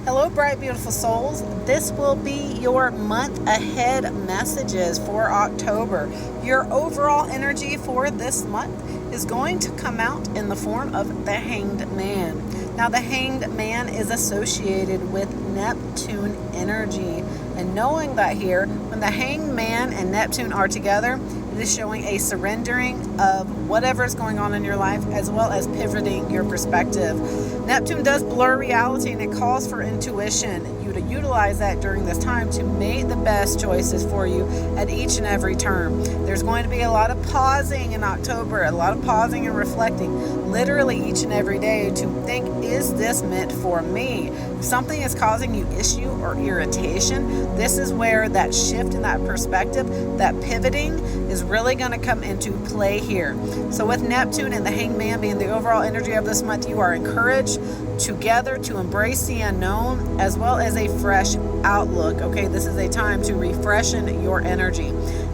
Hello, bright, beautiful souls. This will be your month ahead messages for October. Your overall energy for this month is going to come out in the form of the Hanged Man. Now, the Hanged Man is associated with Neptune energy. And knowing that here, when the Hanged Man and Neptune are together, it is showing a surrendering of whatever is going on in your life, as well as pivoting your perspective. Neptune does blur reality, and it calls for intuition. You to utilize that during this time to make the best choices for you at each and every turn. There's going to be a lot of pausing in October, a lot of pausing and reflecting, literally each and every day, to think, is this meant for me? If something is causing you issue or irritation, this is where that shift in that perspective, that pivoting, is really going to come into play here. So with Neptune and the Hanged Man being the overall energy of this month, you are encouraged together to embrace the unknown as well as a fresh outlook. Okay, this is a time to refreshen your energy.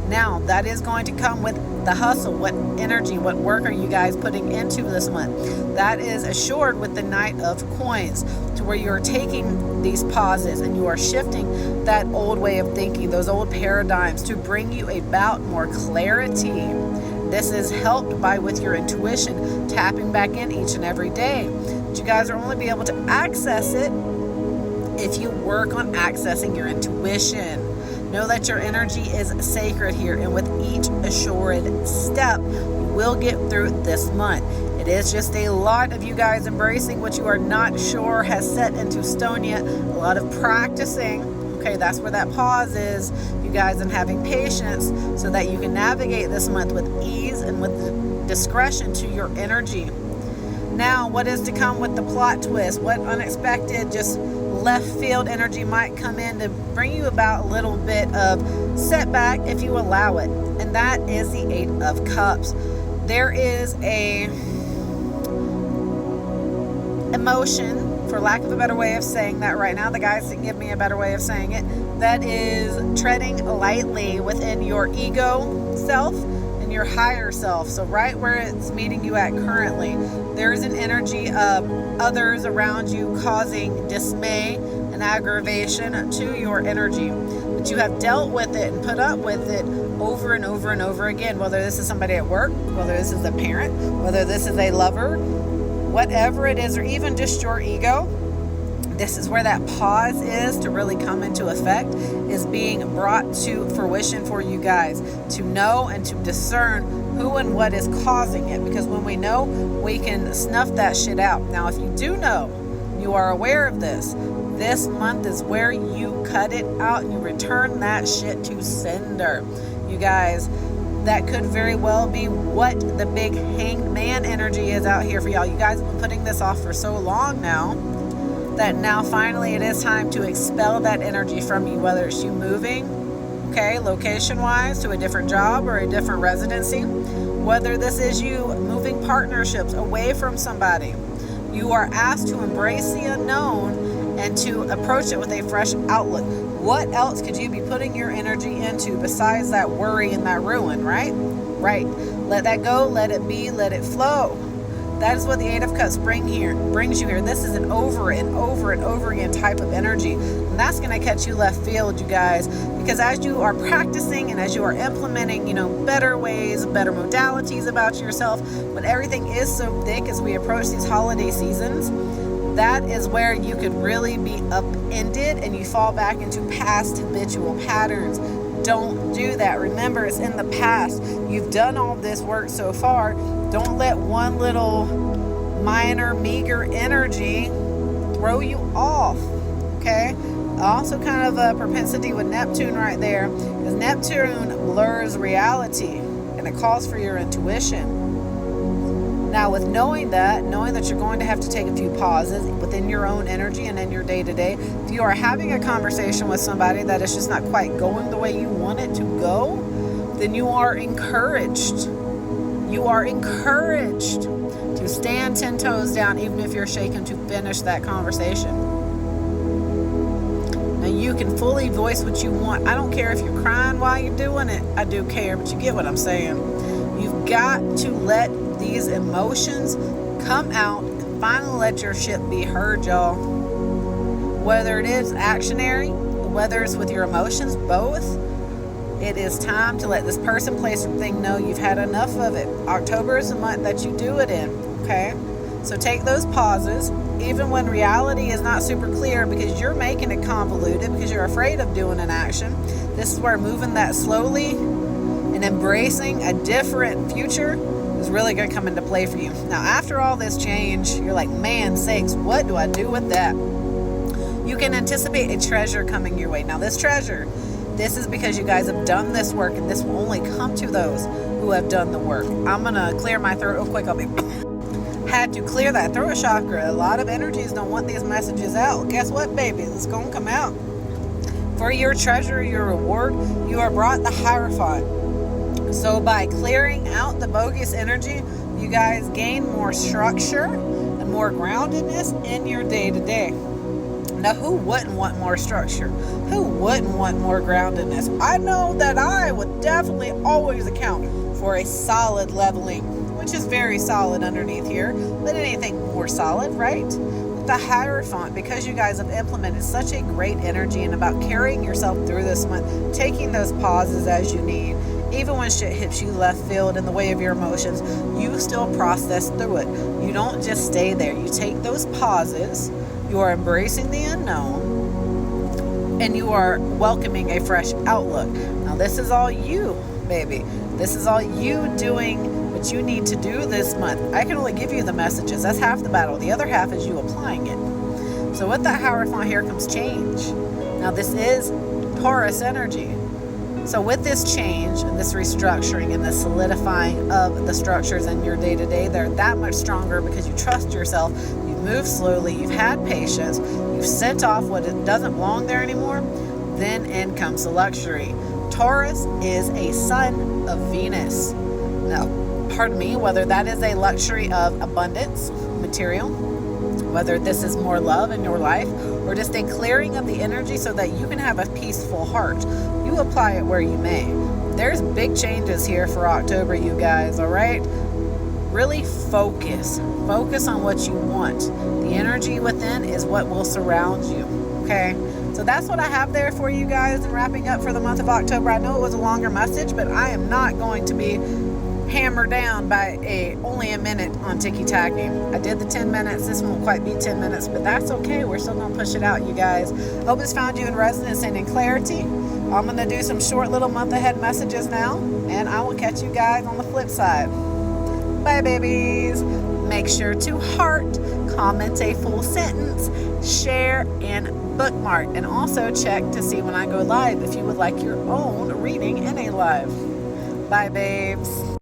Now, that is going to come with the hustle. What energy, what work are you guys putting into this month? That is assured with the Knight of Coins, to where you're taking these pauses and you are shifting that old way of thinking, those old paradigms, to bring you about more clarity. This is helped by with your intuition tapping back in each and every day. But you guys are only be able to access it if you work on accessing your intuition. Know that your energy is sacred here, and with each assured step, you will get through this month. It is just a lot of you guys embracing what you are not sure has set into stone yet. A lot of practicing. Okay, that's where that pause is, you guys, and having patience so that you can navigate this month with ease and with discretion to your energy. Now, what is to come with the plot twist? What unexpected, just left field energy might come in to bring you about a little bit of setback if you allow it? And that is the Eight of Cups. There is a emotion, for lack of a better way of saying that right now, the guys didn't give me a better way of saying it, that is treading lightly within your ego self and your higher self. So right where it's meeting you at currently, there is an energy of others around you causing dismay and aggravation to your energy. But you have dealt with it and put up with it over and over and over again, whether this is somebody at work, whether this is a parent, whether this is a lover, whatever it is, or even just your ego. This is where that pause is to really come into effect, is being brought to fruition for you guys to know and to discern who and what is causing it. Because when we know, we can snuff that shit out. Now, if you do know, you are aware of this month is where you cut it out. You return that shit to sender. You guys, that could very well be what the big Hanged Man energy is out here for y'all. You guys have been putting this off for so long now, that now finally it is time to expel that energy from you, whether it's you moving, okay, location-wise to a different job or a different residency, whether this is you moving partnerships away from somebody. You are asked to embrace the unknown and to approach it with a fresh outlook. What else could you be putting your energy into besides that worry and that ruin, right? Right. Let that go, let it be, let it flow. That is what the Eight of Cups brings you here. This is an over and over and over again type of energy. And that's going to catch you left field, you guys. Because as you are practicing and as you are implementing, better ways, better modalities about yourself, when everything is so thick as we approach these holiday seasons, that is where you could really be upended and you fall back into past habitual patterns. Don't do that. Remember, it's in the past. You've done all this work so far. Don't let one little minor, meager energy throw you off, okay? Also kind of a propensity with Neptune right there, because Neptune blurs reality, and it calls for your intuition. Now, with knowing that you're going to have to take a few pauses within your own energy and in your day-to-day, if you are having a conversation with somebody that is just not quite going the way you want it to go, then you are encouraged. You are encouraged to stand 10 toes down, even if you're shaken, to finish that conversation. Now, you can fully voice what you want. I don't care if you're crying while you're doing it. I do care, but you get what I'm saying. You've got to let these emotions come out and finally let your shit be heard, y'all. whether it is actionary, whether it's with your emotions, both. It is time to let this person, place, or thing know you've had enough of it. October is the month that you do it in, okay? So take those pauses, even when reality is not super clear because you're making it convoluted because you're afraid of doing an action. This is where moving that slowly and embracing a different future is really going to come into play for you. Now, after all this change, you're like, man sakes, what do I do with that? You can anticipate a treasure coming your way. Now, this treasure, this is because you guys have done this work, and this will only come to those who have done the work. I'm going to clear my throat real quick. I'll be... Had to clear that throat chakra. A lot of energies don't want these messages out. Guess what, baby? It's going to come out. For your treasure, your reward, you are brought the Hierophant. So by clearing out the bogus energy, you guys gain more structure and more groundedness in your day-to-day. Now, who wouldn't want more structure? Who wouldn't want more groundedness? I know that I would definitely always account for a solid leveling, which is very solid underneath here, but anything more solid, right? The Hierophant, because you guys have implemented such a great energy and about carrying yourself through this month, taking those pauses as you need, even when shit hits you left field in the way of your emotions, you still process through it. You don't just stay there. You take those pauses, you are embracing the unknown, and you are welcoming a fresh outlook. Now, this is all you, baby. This is all you doing what you need to do this month. I can only give you the messages. That's half the battle. The other half is you applying it. So with that Hierophant, here comes change. Now, this is Taurus energy. So with this change and this restructuring and the solidifying of the structures in your day-to-day, they're that much stronger because you trust yourself. You've moved slowly. You've had patience. You've sent off what doesn't belong there anymore. Then in comes the luxury. Taurus is a son of Venus. Now, pardon me, whether that is a luxury of abundance, material, whether this is more love in your life, or just a clearing of the energy so that you can have a peaceful heart. You apply it where you may. There's big changes here for October, you guys, all right? Really focus. Focus on what you want. The energy within is what will surround you, okay? So that's what I have there for you guys in wrapping up for the month of October. I know it was a longer message, but I am not going to be hammered down by only a minute on ticky-tacking. I did the 10 minutes. This won't quite be 10 minutes, but that's okay. We're still going to push it out, you guys. Hope this found you in resonance and in clarity. I'm going to do some short little month ahead messages now, and I will catch you guys on the flip side. Bye, babies. Make sure to heart, comment a full sentence, share, and bookmark. And also check to see when I go live if you would like your own reading in a live. Bye, babes.